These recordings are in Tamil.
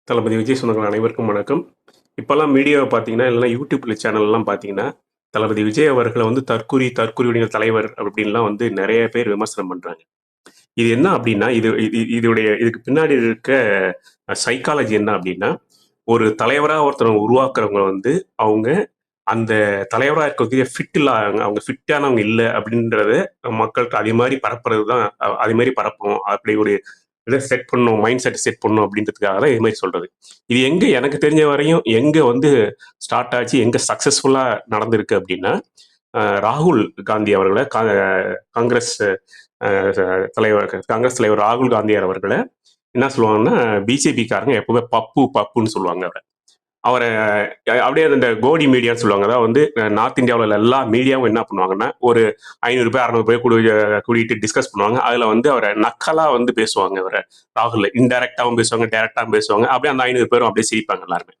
தளபதி விஜய் சொந்தங்கள் அனைவருக்கும் வணக்கம். இப்பல்லாம் மீடியாவை பார்த்தீங்கன்னா, இல்லைன்னா யூடியூப்ல சேனல்லாம் பார்த்தீங்கன்னா, தளபதி விஜய் அவர்கள வந்து தற்குறியுடைய தலைவர் அப்படின்லாம் வந்து நெறைய பேர் விமர்சனம் பண்றாங்க. இது என்ன அப்படின்னா, இதுக்கு பின்னாடி இருக்க சைக்காலஜி என்ன அப்படின்னா, ஒரு தலைவரா ஒருத்தர உருவாக்குறவங்க வந்து, அவங்க அந்த தலைவரா இருக்கக்கூடிய ஃபிட் இல்ல அவங்க ஃபிட்டானவங்க இல்ல அப்படின்றத மக்களுக்கு அதே மாரி பரப்புறது தான் அதே மாரி பரப்பணும். அப்படி ஒரு இத செட் பண்ணணும். மைண்ட் செட் செட் பண்ணணும் அப்படின்றதுக்காக தான் இது மாரி சொல்றது. இது எங்க எனக்கு தெரிஞ்ச வரையும் எங்க வந்து ஸ்டார்ட் ஆச்சு, எங்க சக்சஸ்ஃபுல்லா நடந்திருக்கு அப்படின்னா, ராகுல் காந்தி அவர்கள காங்கிரஸ் அ காங்கிரஸ் தலைவர் ராகுல் காந்தியார் அவர்கள என்ன சொல்லுவாங்கன்னா, பிஜேபிக்காரங்க எப்பவுமே பப்பு பப்புன்னு சொல்லுவாங்க அவர. அவர அப்படியே அந்த கோடி மீடியான்னு சொல்லுவாங்க. அதாவது வந்து நார்த் இந்தியாவுல உள்ள எல்லா மீடியாவும் என்ன பண்ணுவாங்கன்னா, ஒரு 500 பேர், 600 பேர் கூட்டிட்டு டிஸ்கஸ் பண்ணுவாங்க. அதுல வந்து அவர நக்கலா வந்து பேசுவாங்க அவர. ராகுல் இன்டைரக்டாவும் பேசுவாங்க, டைரக்டாவும் பேசுவாங்க. அப்படியே அந்த 500 பேரும் அப்படியே சிரிப்பாங்க எல்லாருமே.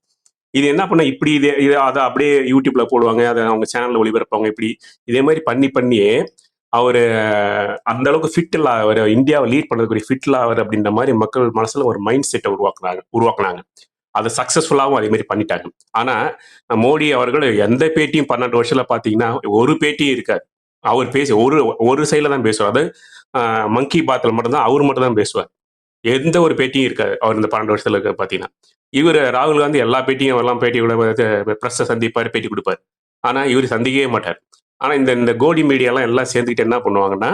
இது என்ன பண்ண இப்படி இது அத அப்படியே யூடியூப்ல போடுவாங்க. அத அவங்க சேனல்ல ஒளிபரப்பாங்க. இப்படி இதே மாரி பண்ணி பண்ணியே அவரு அந்த அளவுக்கு ஃபிட் இல்ல அவரு இந்தியாவை லீட் பண்ணக்கூடிய ஃபிட் இல்ல அவர் அப்படின்ற மாரி மக்கள் மனசுல ஒரு மைண்ட் செட்ட உருவாக்குனாங்க. அதை சக்சஸ்ஃபுல்லாவும் அதே மாதிரி பண்ணிட்டாங்க. ஆனா மோடி அவர்கள் எந்த பேட்டியும் 12 வருஷத்துல பாத்தீங்கன்னா ஒரு பேட்டியும் இருக்காது. அவர் பேசி ஒரு ஒரு சைட்ல தான் பேசுவார். அது மங்கி பாத்ல மட்டும்தான் அவர் மட்டும் தான் பேசுவார். எந்த ஒரு பேட்டியும் இருக்காது. அவர் இந்த 12 வருஷத்துல இருக்க பாத்தீங்கன்னா. இவர் ராகுல் காந்தி எல்லா பேட்டியும் எல்லாம் பேட்டி கூட பிரஸ் சந்திப்பாரு, பேட்டி கொடுப்பாரு. ஆனா இவர் சந்திக்கவே மாட்டார். ஆனா இந்த இந்த கோடி மீடியாலாம் எல்லாம் சேர்ந்துக்கிட்டு என்ன பண்ணுவாங்கன்னா,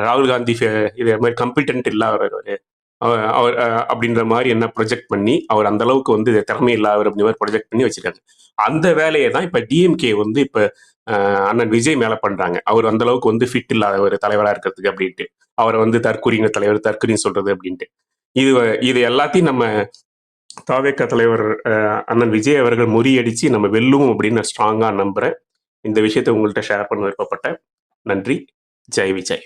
ராகுல் காந்தி இதே மாதிரி கம்பிட்டன்ட் இல்லாதவர் அவர் அப்படின்ற மாதிரி என்ன ப்ரொஜெக்ட் பண்ணி அவர் அந்த அளவுக்கு வந்து திறமை இல்லாதவர் அப்படின்ற மாதிரி ப்ரொஜெக்ட் பண்ணி வச்சிருக்காங்க. அந்த வேலையை தான் இப்ப டிஎம்கே வந்து இப்ப அண்ணன் விஜய் மேல பண்றாங்க. அவர் அந்த அளவுக்கு வந்து ஃபிட் இல்லாத ஒரு தலைவரா இருக்கிறதுக்கு அப்படின்ட்டு. அவரை வந்து தற்கூறிங்க தலைவர் தற்கூறின்னு சொல்றது அப்படின்ட்டு. இது இது எல்லாத்தையும் நம்ம தாவேக தலைவர் அண்ணன் விஜய் அவர்கள் முறியடிச்சு நம்ம வெல்லுவோம் அப்படின்னு நான் ஸ்ட்ராங்கா நம்புறேன். இந்த விஷயத்தை உங்கள்கிட்ட ஷேர் பண்ண விருப்பப்பட்டேன். நன்றி. ஜெய் விஜய்.